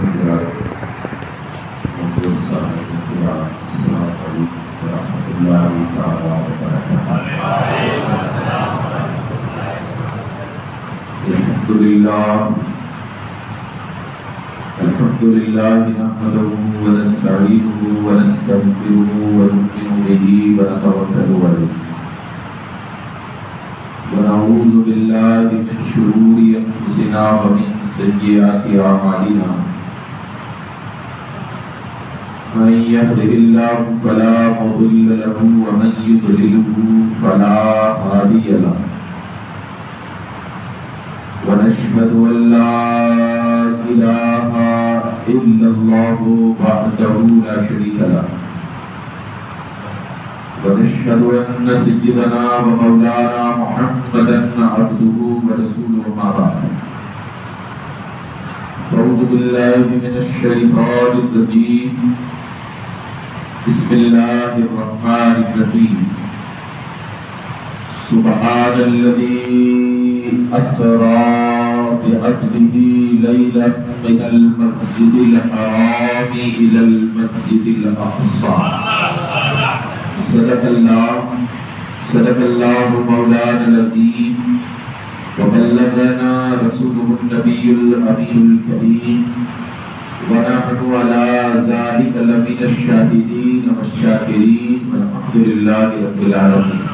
الحمد لله نحمده ونستعينه ونستغفره ونؤمن به ونتوكل عليه ونعوذ بالله من شرور أنفسنا ومن سيئات أعمالنا من يهده الله فلا مضل له ومن يضلله فلا هادي له ونشهد أن لا إله إلا الله وحده لا شريك له ونشهد أن سيدنا ومولانا محمدا عبده ورسوله ما بعد أعوذ بالله من الشيطان الرجيم بسم الله الرحمن الرحيم سبحان الذي أسرى بعبده ليلا من المسجد الحرام إلى المسجد الأقصى صدق الله مولانا العظيم وبلغنا رسوله النبي الأمين الكريم ونحن على ذلك لمن الشاهدين والشاكرين والحمد لله رب العالمين.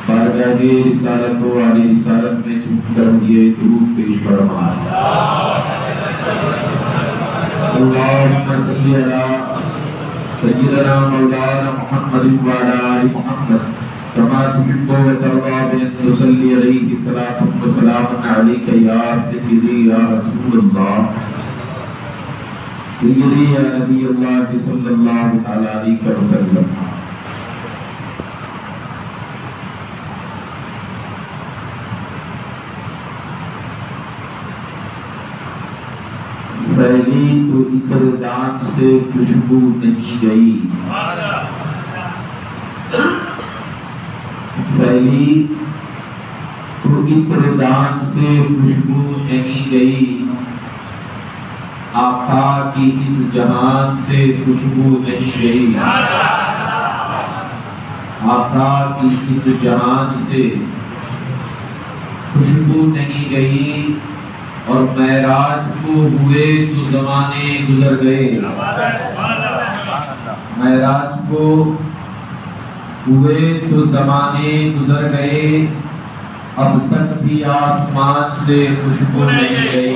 بارگاہ رسالت و علی رسالت میں جھک کر یہ درود پیش فرمائے. اللهم صل علی سیدنا مولانا محمد وعلى آل محمد كما تحب وترضى بأن تصلي عليه صلاة وسلام عليك يا سيدي يا رسول الله سيدي يا نبي الله صلى الله عليه وسلم. پھیلی تو عطر دان سے خوشبو نہیں گئی، پھیلی تو عطر دان سے خوشبو نہیں گئی، آقا کی اس جہان سے خوشبو نہیں گئی، آقا کی اس جہان سے خوشبو نہیں گئی. اور معراج کو ہوئے تو زمانے گزر گئے، معراج کو ہوئے تو زمانے گزر گئے، اب تک بھی آسمان سے خوشبو نہیں گئی،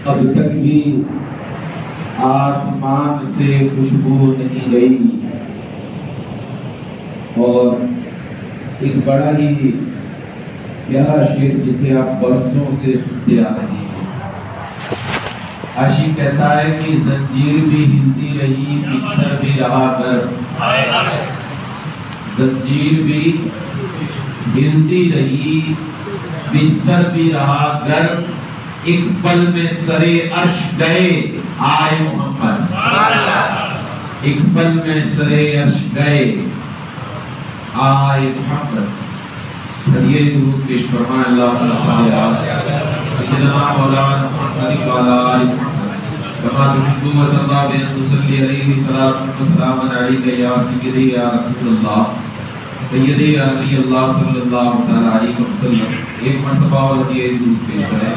اب تک بھی آسمان سے خوشبو نہیں گئی. اور ایک بڑا ہی پیارا شعر جسے آپ برسوں سے سنتے آ رہے ہیں. عاشق کہتا ہے کہ زنجیر بھی ہلتی رہی بستر بھی رہا گر، زنجیر بھی ہلتی رہی بستر بھی رہا گر، ایک پل میں سرے عرش گئے آئے محمد، ایک پل میں سرے عرش گئے آئے محمد. یہ درود پیش فرمائے. اللہ تعالی صلی اللہ علیہ وسلم سیدنا مولانا محمد وعلی آل محمد کما تحب وترضى بأن تصلي عليه صلاة وسلام عليك يا سيدي يا رسول الله سیدی یا نبی اللہ صلی اللہ علیہ وسلم. ایک مرتبہ اور یہ درود پیش کریں.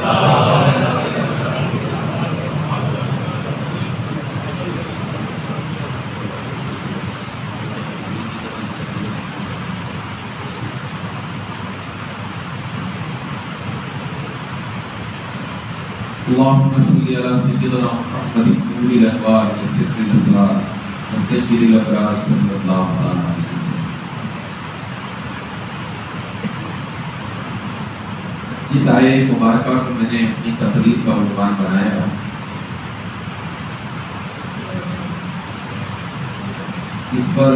اللهم صل على سيدنا محمد نور الانوار وسر الاسرار وسيد الابرار صلی اللہ علیہ وسلم. جس آیے مبارکہ کو میں نے اپنی تقریر کا عنوان بنایا، اس پر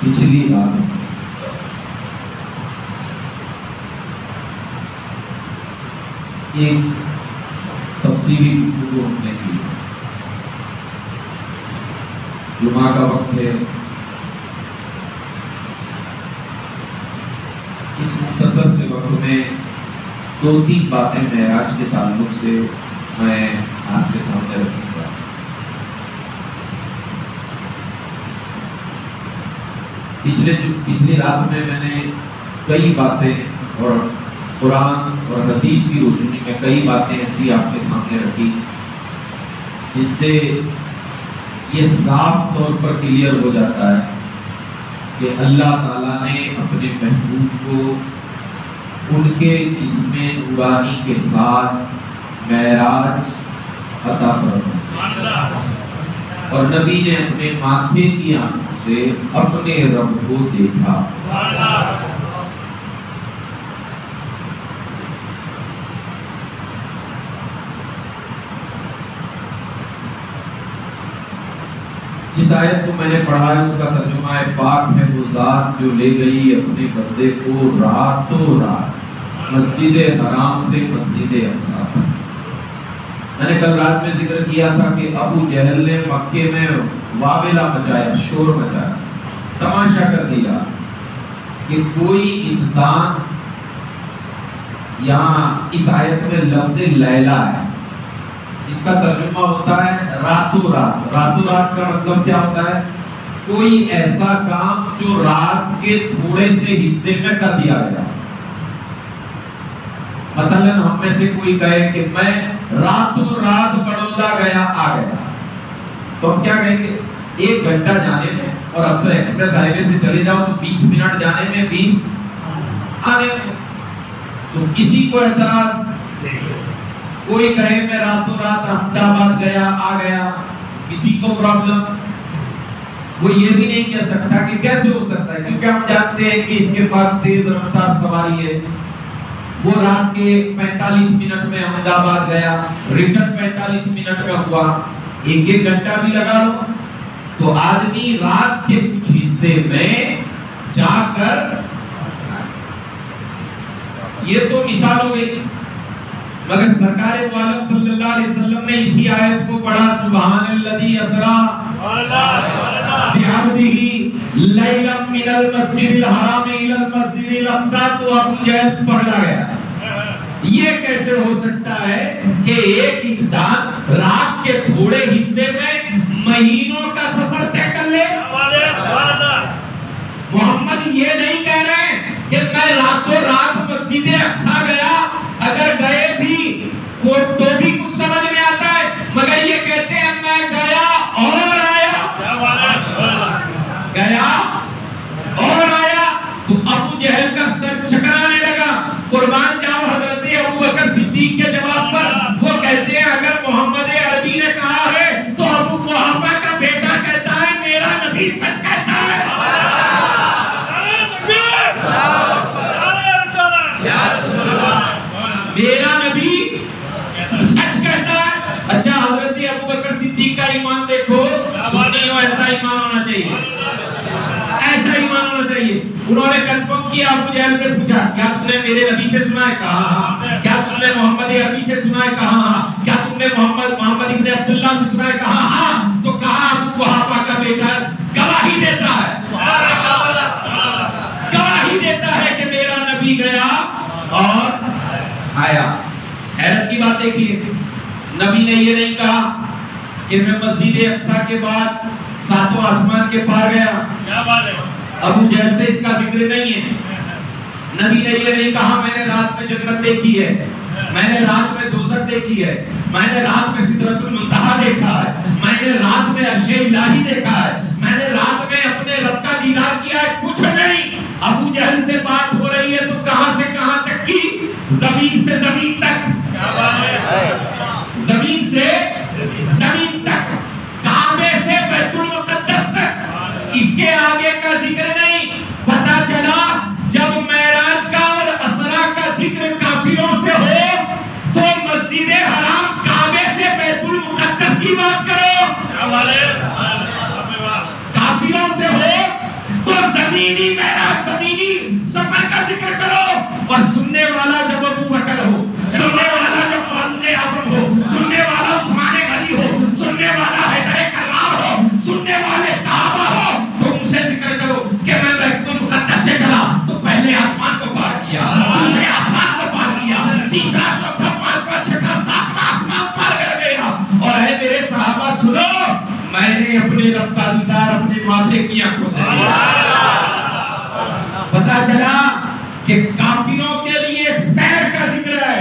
پچھلی بار ایک تفصیلی گفتگو ہم نے کی. جمعہ کا وقت ہے، اس مختصر سے وقت میں دو تین باتیں معراج کے تعلق سے میں آپ کے سامنے رکھوں گا۔ پچھلی رات میں نے کئی باتیں اور قرآن اور حدیث کی روشنی میں کئی باتیں ایسی آپ کے سامنے رکھی جس سے یہ صاف طور پر کلیئر ہو جاتا ہے کہ اللہ تعالیٰ نے اپنے محبوب کو ان کے جسم نورانی کے ساتھ معراج عطا فرمایا اور نبی نے اپنے ماتھے کی آنکھوں سے اپنے رب کو دیکھا۔ جس آیت کو میں نے پڑھا ہے اس کا ترجمہ ہے پاک ہے وہ ذات جو لے گئی اپنے بندے کو راتوں رات مسجد حرام سے مسجد اقصی پر۔ میں نے کل رات میں ذکر کیا تھا کہ ابو جہل نے مکے میں واویلا مچایا، شور مچایا، تماشا کر دیا کہ کوئی انسان، یہاں اس آیت میں لفظ لیلا ہے، اس کا ترجمہ ہوتا ہے راتوں رات۔ راتوں رات کا مطلب کیا ہوتا ہے؟ کوئی ایسا کام جو رات کے تھوڑے سے حصے میں کر دیا گیا۔ مثلا ہم میں سے کوئی کہے کہ میں راتوں رات بڑودہ گیا آ گیا، تو ہم کیا کہیں گے؟ 1 گھنٹہ جانے میں، اور اب تو ایکسپریس ہائی وے سے چلے جاؤ تو 20 منٹ جانے میں، 20 آنے میں، تو کسی کو اعتراض؟ کوئی کہے میں راتوں رات احمد آباد گیا آ گیا، کسی کو پرابلم؟ وہ یہ بھی نہیں کہہ سکتا کہ کیسے ہو سکتا ہے، کیونکہ ہم جانتے ہیں کہ اس کے پاس تیز رفتار سواری ہے، وہ رات کے 45 منٹ میں احمد آباد گیا، ریٹرن 45 منٹ میں ہوا، 1 گھنٹہ بھی لگا لو تو آدمی رات کے کچھ حصے میں جا کر، یہ تو مثال ہو گئی، مگر سرکار دو عالم صلی اللہ علیہ وسلم نے اسی آیت کو پڑھا سبحان الذی اسرا بعبدہ لیلا من المسجد الحرام الی المسجد الاقصی، تو ابو جہل پکڑا گیا۔ یہ کیسے ہو سکتا ہے کہ ایک انسان رات کے تھوڑے حصے میں مہینوں کا سفر طے کر لے؟ محمد یہ نہیں کہہ رہے کہ میں راتوں رات مسجد اقصی گیا، اگر گئے بھی تو بھی کچھ سمجھ میں آتا ہے، مگر یہ کہتے ہیں میں گیا اور آیا، گیا اور آیا، تو ابو جہل کا سر چکرانے لگا۔ قربان جاؤ حضرت ابو بکر صدیق کے جواب پر، وہ کہتے ہیں اگر محمد عربی نے کہا ہے تو ابو قحافہ کا بیٹا کہتا ہے میرا نبی سچ کہتا ہے۔ میرا نبی سچ کہتا ہے۔ اچھا حضرت ابو بکر صدیق کا ایمان دیکھو، سنیو ایسا ایمان ہونا چاہیے، ایسا ایمان ہونا چاہیے۔ انہوں نے کنفرم کیا، ابو جہل سے پوچھا کیا تم نے میرے نبی سے سنا ہے؟ کہا ہاں۔ کیا تم نے محمد عربی سے سنا ہے؟ کہا ہاں۔ کیا تم نے محمد ابن عبداللہ سے سنا ہے؟ کہا ہاں۔ تو کہا ابو قحافہ کا بیٹا گواہی دیتا ہے، گواہی دیتا ہے کہ میرا نبی گیا اور آیا۔ حیرت کی بات دیکھیے، نبی نے یہ نہیں کہا کہ میں مسجد اقصی کے بعد 7 آسمان کے پار گیا، ابو جہل سے اس کا ذکر نہیں ہے۔ نبی نے یہ نہیں کہا میں نے رات میں جنت دیکھی ہے، میں نے رات میں دوزخ دیکھی ہے، میں نے رات میں سدرۃ المنتہا دیکھا ہے، میں نے رات میں عرش الہی دیکھا ہے، میں نے رات میں اپنے رب کا دیدار کیا ہے، کچھ نہیں۔ ابو جہل سے بات ہو رہی ہے تو کہاں سے کہاں تک کی؟ زمین سے زمین تک، زمین سے زمین تک، کعبے سے بیت المقدس تک، اس کے آگے کا ذکر نہیں۔ پتہ چلا جب معراج کا اور اسرا کا ذکر کافروں سے ہو تو مسجد حرام کعبے سے بیت المقدس کی بات کرو، کافروں سے ہو تو زمینی معراج، زمینی سفر کا ذکر کرو، اور سننے والا جب ابو بکر ہو کافروں کے لیے سیر کا ذکر ہے،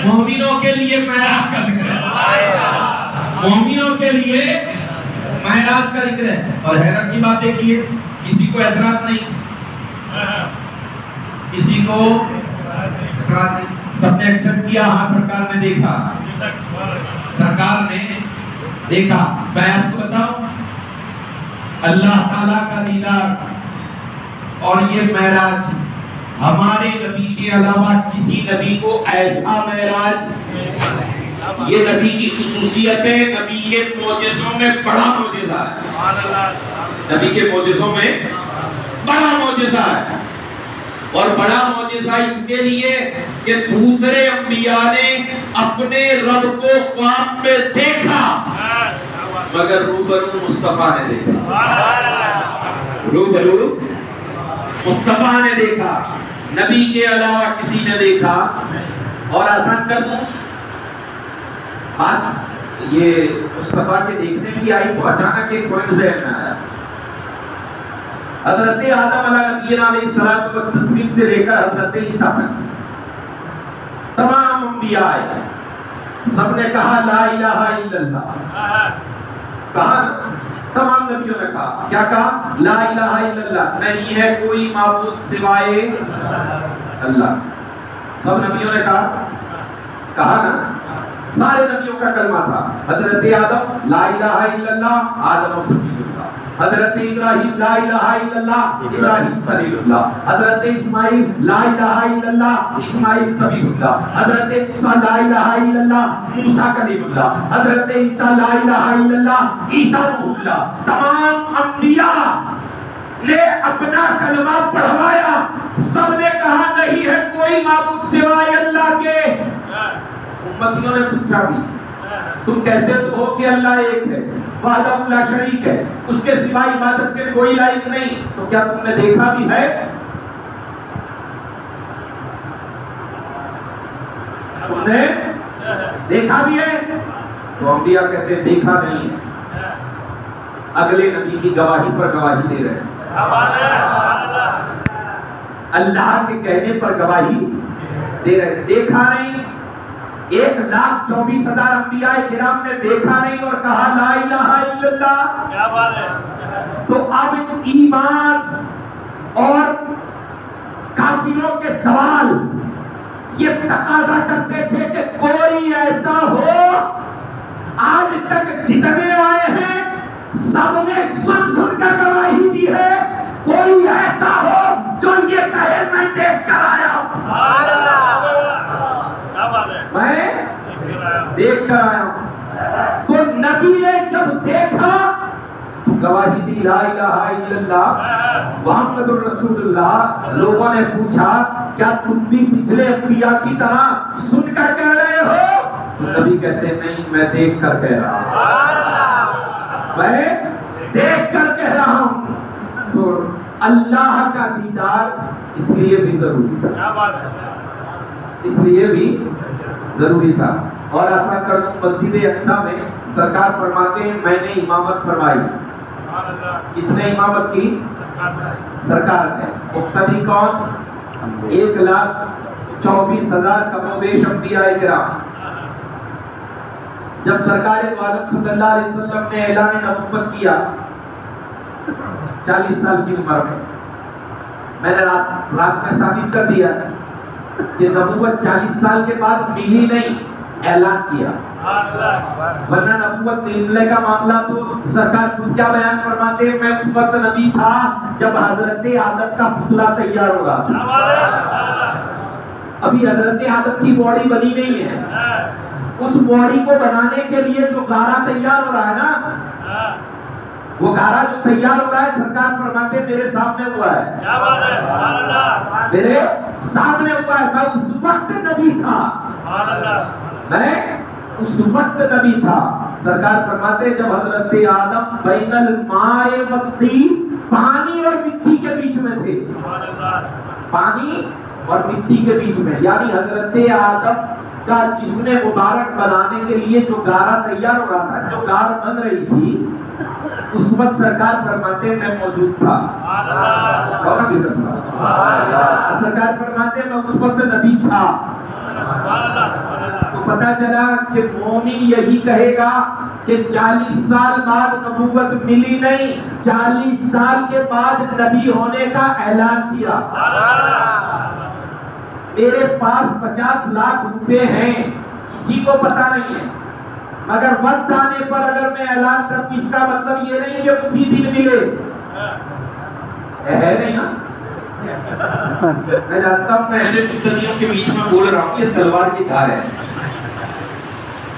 مومنوں کے لیے معراج کا ذکر ہے، مومنوں کے لیے معراج کا ذکر ہے۔ اور حیرت کی بات دیکھیے، کسی کو اعتراض نہیں، کسی کو اعتراض نہیں، سب نے ایکسپٹ کیا، ہاں سرکار نے دیکھا، سرکار نے دیکھا۔ میں آپ کو بتاؤں، اللہ تعالیٰ کا دیدار اور یہ معراج ہمارے نبی کے علاوہ کسی نبی کو ایسا معراج، یہ نبی کی خصوصیت ہے، نبی کے معجزوں میں بڑا معجزہ ہے، نبی کے معجزوں میں بڑا معجزہ ہے۔ اور بڑا معجزہ اس کے لیے کہ دوسرے انبیاء نے اپنے رب کو خواب میں دیکھا مگر روبرو مصطفیٰ نے دیکھا، روبرو مصطفیٰ نے دیکھا، نبی کے علاوہ کسی نے دیکھا۔ اور آسان کر دوں بات، یہ مصطفیٰ کے دیکھنے کی آئی تو اچانک ایک پوائنٹ ذہن میں آیا۔ حضرت آدم علیہ السلام سے لے کر حضرت عیسیٰ تک تمام انبیاء آئے، سب نے کہا لا الہ الا اللہ، کہا تمام نبیوں نے کہا، کیا کہا؟ لا الہ الا اللہ، نہیں ہے کوئی معبود سوائے اللہ۔ سب نبیوں نے کہا نا، سارے نبیوں کا کلمہ تھا۔ حضرت آدم لا الہ الا اللہ، آدم و صفی اللہ۔ حضرت ابراہیم لا الہ الا اللہ، ابراہیم خلیل اللہ۔ حضرت اسماعیل لا الہ الا اللہ، اسماعیل صفی اللہ۔ حضرت موسیٰ لا الہ الا اللہ، موسیٰ کلیم اللہ۔ حضرت عیسیٰ لا الہ الا اللہ، عیسیٰ روح اللہ۔ تمام انبیاء نے اپنا کلمہ پڑھوایا، سب نے کہا نہیں ہے کوئی معبود سوائے اللہ کے۔ امتیوں نے پوچھا بھی، تم کہتے تو ہو کہ اللہ ایک ہے، وحدہ لا شریک ہے، اس کے سوائے عبادت کے کوئی لائق نہیں، تو کیا تم نے دیکھا بھی ہے؟ تم نے دیکھا بھی ہے؟ تو انبیاء کہتے ہیں دیکھا نہیں، اگلے نبی کی گواہی پر گواہی دے رہے ہیں، اللہ کے کہنے پر گواہی دے رہے ہیں، دیکھا نہیں۔ 1,24,000 انبیاء کرام نے دیکھا نہیں اور کہا لا الہ الا اللہ۔ کیا بات ہے؟ تو اب ایمان اور کافروں کے سوال یہ تقاضا کرتے تھے کہ کوئی ایسا ہو، آج تک جتنے آئے ہیں سب نے سن کر گواہی دی ہے، کوئی ایسا ہو جو یہ کہے میں دیکھ کر آیا ہوں، میں دیکھ کر آیا ہوں۔ تو نبی نے جب دیکھا تو گواہی دی لا الہ الا اللہ محمد الرسول اللہ۔ لوگوں نے پوچھا کیا تم بھی پچھلے انبیاء کی طرح سن کر کہہ رہے ہو؟ تو نبی کہتے ہیں نہیں، میں دیکھ کر کہہ رہا ہوں، میں دیکھ کر کہہ رہا ہوں۔ تو اللہ کا دیدار اس لیے بھی ضروری تھا، اس لیے بھی ضروری تھا۔ اور ایسا کروں مسجد اقصیٰ میں سرکار فرماتے ہیں میں نے امامت فرمائی، کس نے امامت کی؟ سرکار نے۔ مقتدی کون؟ 1,24,000 کم و بیش انبیاء کرام۔ جب سرکار دو عالم صلی اللہ علیہ وسلم نے اعلان نبوت کیا 40 سال کی عمر میں نے رات میں ثابت کر دیا کہ نبوت 40 سال کے بعد ملی نہیں، اعلان کیا، ورنہ نبوت ملنے کا معاملہ تو سرکار خود کیا بیان فرماتے ہیں، میں اس وقت نبی تھا جب حضرت آدم کا پتلا تیار ہو رہا تھا، ابھی حضرت آدم کی باڈی بنی نہیں ہے، اس باڈی کو بنانے کے لیے جو گارا تیار ہو رہا ہے نا، وہ گارا جو تیار ہو رہا ہے سرکار فرماتے ہیں میرے سامنے ہوا ہے، میرے سامنے ہوا ہے، میں اس وقت نبی تھا، میں اس وقت نبی تھا۔ سرکار فرماتے ہیں جب حضرت آدم بین الماء والطین، پانی اور مٹی کے بیچ میں تھے، پانی اور مٹی کے بیچ میں، یعنی حضرت آدم کا جسم مبارک بنانے کے لیے جو گارا تیار ہو رہا تھا، جو گار بن رہی تھی، اس وقت سرکار فرماتے ہیں میں موجود تھا، سرکار فرماتے ہیں میں اس وقت نبی تھا. تو پتا چلا کہ مومن یہی کہے گا کہ 40 سال بعد نبوت ملی نہیں، 40 سال کے بعد نبی ہونے کا اعلان کیا. میرے پاس 50 لاکھ روپے ہیں، کسی کو پتا نہیں ہے، مگر وقت آنے پر اگر میں اعلان کروں اس کا مطلب یہ نہیں کہ اسی دن ملے. ہے نہیں نا؟ میں جانتا ہوں میں ایسے مقتدیوں کے بیچ میں بول رہا ہوں یہ تلوار کی دھار ہے،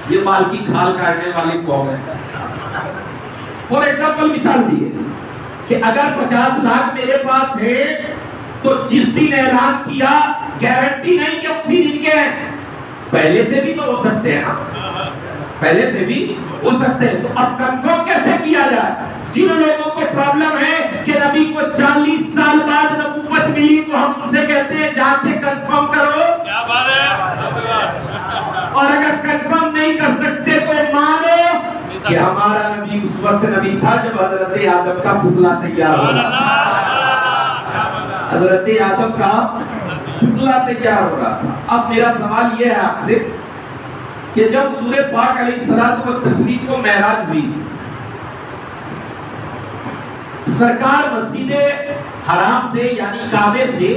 یہ مال کی کھال کاٹنے والی قوم ہے. فور ایگزامپل مثال دی ہے کہ اگر 50 لاکھ میرے پاس ہے تو جس دن اعلان کیا گارنٹی نہیں کہ اسی دن کے ہیں، پہلے سے بھی تو ہو سکتے ہیں نا، پہلے سے بھی ہو سکتے ہیں. تو اب کنفرم کیسے کیا جائے؟ جن لوگوں کو پرابلم ہے کہ نبی کو 40 سال بعد نبوت ملی تو ہم ان سے کہتے ہیں جا کے کنفرم کرو. کیا بات ہے؟ اور اگر کنفرم نہیں کر سکتے تو مانو کہ ہمارا نبی اس وقت نبی تھا جب حضرت آدم کا پتلا تیار ہو رہا تھا. حضرت آدم کا پتلا تیار ہو رہا تھا. اب میرا سوال یہ ہے آپ سے کہ جب حضور پاک علیہ الصلوۃ والتسلیم کو معراج ہوئی، سرکار مسجد حرام سے یعنی کعبے سے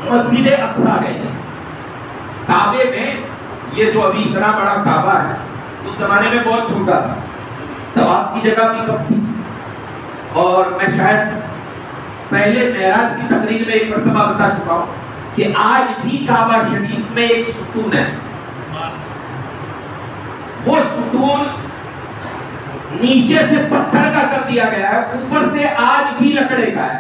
مسجد اقصیٰ گئے. کعبے میں یہ جو ابھی اتنا بڑا کعبہ ہے اس زمانے میں بہت چھوٹا تھا، طواف کی جگہ بھی کم تھی. اور میں شاید پہلے معراج کی تقریر میں ایک مرتبہ بتا چکا ہوں کہ آج بھی کعبہ شریف میں ایک ستون ہے. وہ ستون نیچے سے پتھر کا کر دیا گیا ہے، اوپر سے آج بھی لکڑے کا ہے،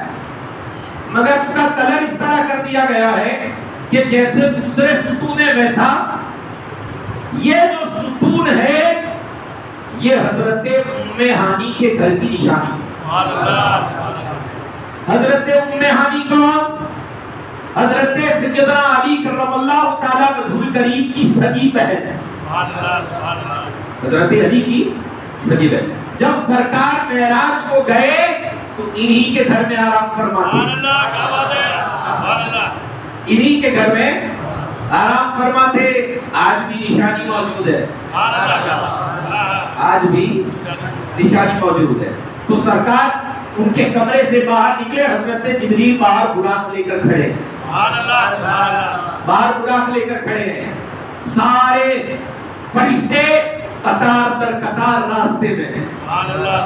مگر اس کا کلر اس طرح کر دیا گیا ہے کہ جیسے دوسرے ستون ہے ویسا. یہ جو ستون ہے یہ حضرت ام ہانی کے گھر کی نشانی ہے. حضرت ام ہانی کون؟ حضرت سیدنا علی کرم اللہ تعالی وجہہ کریم کی سگی بہن ہے. حضرت علی کی سگی بہن. جب سرکار معراج کو گئے تو انہی کے گھر میں آرام فرماتے، انہی کے گھر میں آرام فرماتے. آج بھی نشانی موجود ہے، آج بھی نشانی موجود ہے. تو سرکار ان کے کمرے سے باہر نکلے، حضرت جبریل باہر براق لے کر کھڑے، باہر براق لے کر کھڑے ہیں. سارے فرشتے قطار در قطار راستے میں ہیں.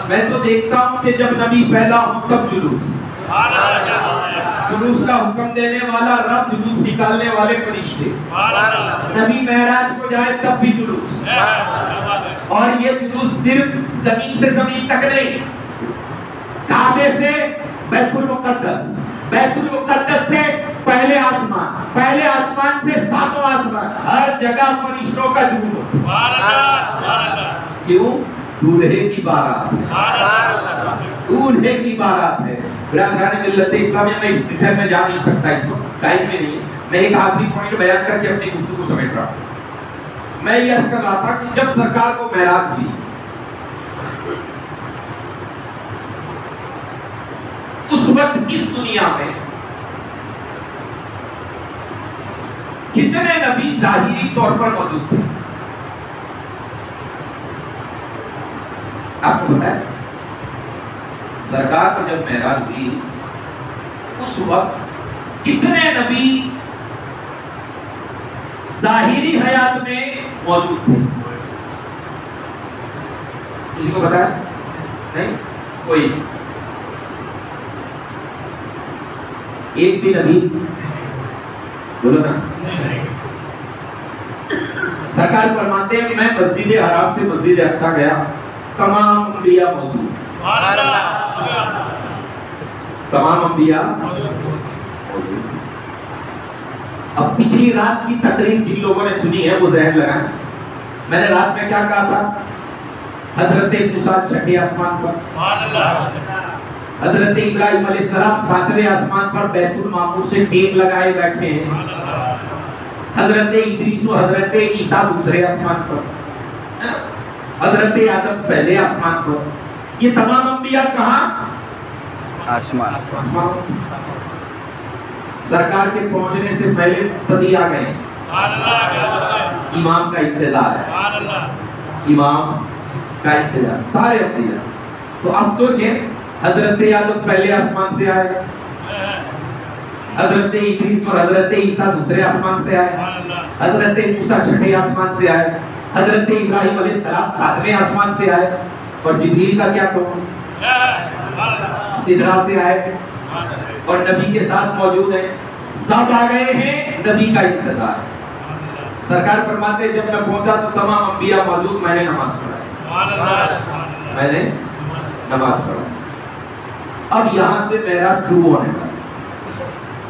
میں تو دیکھتا ہوں کہ جب نبی پیدا ہوں تب جلوس کا حکم دینے والا رب، جلوس نکالنے والے فرشتے. نبی معراج کو جائے تب بھی جلوس. اور یہ جلوس صرف زمین سے زمین تک نہیں، کعبے سے بیت المقدس، بیت المقدس سے پہلے آسمان، پہلے آسمان سے ساتوں آسمان، ہر جگہ فرشتوں کا جھوم. کیوں؟ دولہے کی بارات ہے، دولہے کی بارات ہے. برادران ملت اسلامیہ میں اس ڈیٹیل میں جا نہیں سکتا، اس وقت ٹائم میں نہیں. میں ایک آخری پوائنٹ بیان کر کے اپنی گفتگو سمیٹ رہا ہوں. میں یہ عرض کر رہا تھا کہ جب سرکار کو معراج ہوئی اس وقت اس دنیا میں کتنے نبی ظاہری طور پر موجود تھے؟ آپ کو پتا ہے سرکار کو جب معراج ہوئی اس وقت کتنے نبی ظاہری حیات میں موجود تھے؟ کسی کو پتا ہے؟ نہیں کوئی؟ ایک بھی نبی بولو نا. سرکار فرماتے ہیں میں مسجد حرام سے مسجد اقصیٰ گیا، تمام انبیاء موجود، تمام انبیاء موجود. اب پچھلی رات کی تقریر جن لوگوں نے سنی ہے وہ ذہن لگائیں. میں نے رات میں کیا کہا تھا؟ حضرت موسیٰ چھٹے آسمان پر، حضرت ابراہیم علیہ السلام ساتویں آسمان پر بیت المعمور سے ٹیم لگائے بیٹھے ہیں، حضرت ادریس و حضرت عیسیٰ دوسرے آسمان پر، حضرت آدم پہلے آسمان پر. یہ تمام انبیاء کہاں؟ آسمان. سرکار کے پہنچنے سے پہلے مقتدی آ گئے. امام کا انتظار ہے, امام کا انتظار, سارے انبیاء. تو اب سوچیں, حضرت آدم پہلے آسمان سے آئے, حضرت ادریس اور حضرت عیسیٰ دوسرے آسمان سے آئے, حضرت موسیٰ چھٹے آسمان سے آئے, حضرت ابراہیم علیہ السلام ساتویں آسمان سے آئے, اور جبریل کا کیا کہوں, سدرا سے آئے, اور نبی کے ساتھ موجود ہیں. سب آ گئے ہیں, نبی کا انتظار ہے. سرکار فرماتے ہیں جب میں پہنچا تو تمام انبیاء موجود, میں نے نماز پڑھائی, میں نے نماز پڑھائی. اب یہاں سے معراج شروع ہونے کا,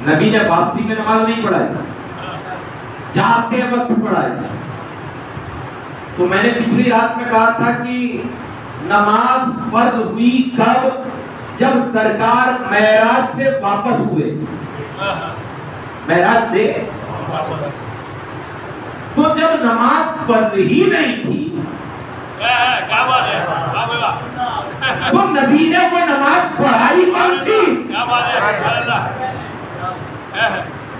نبی نے واپسی میں نماز نہیں پڑھائی, جاگتے وقت پڑھائی. تو میں نے پچھلی رات میں کہا تھا کہ نماز فرض ہوئی کب, جب سرکار معراج سے واپس ہوئے. معراج سے تو جب نماز فرض ہی نہیں تھی تو نبی نے وہ نماز پڑھائی کون سی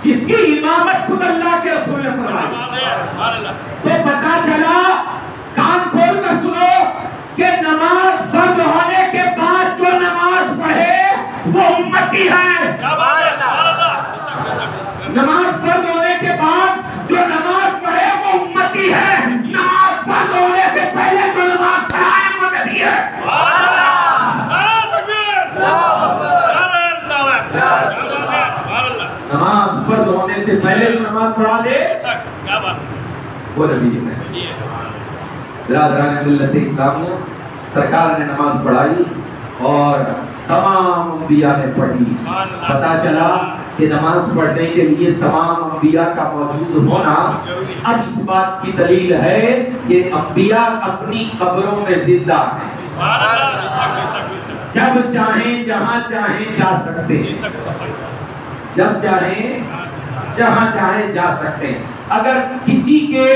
جس کی امامت خود اللہ کے رسول نے فرمائی. تو پتا چلا, کان کھول کر سنو, کہ نماز فرض ہونے کے بعد جو نماز پڑھے وہ امتی ہے. نماز فرض ہونے کے بعد جو نماز پڑھے وہ امتی ہے. نماز فرض ہونے سے پہلے جو نماز پڑھائے وہ نبی ہے. نماز فرض ہونے سے پہلے جو نماز پڑھا دے وہ نبی ہے. برادران ملت اسلامیہ, سرکار نے نماز پڑھائی اور تمام انبیاء نے پڑھی. پتا چلا کہ نماز پڑھنے کے لیے تمام انبیاء کا موجود ہونا اب اس بات کی دلیل ہے کہ انبیاء اپنی قبروں میں زندہ ہیں, جب چاہیں جہاں چاہیں جا سکتے ہیں, جب چاہیں جہاں چاہیں جا سکتے ہیں. اگر کسی کے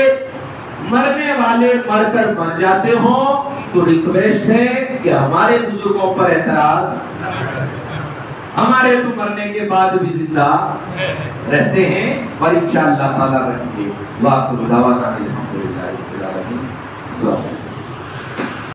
مرنے والے مر کر مر جاتے ہوں تو ریکویسٹ ہے کہ ہمارے بزرگوں پر اعتراض, ہمارے تو مرنے کے بعد بھی زندہ رہتے ہیں, اور انشاءاللہ تعالی رہیں گے. واخر دعوانا الحمدللہ رب العالمین.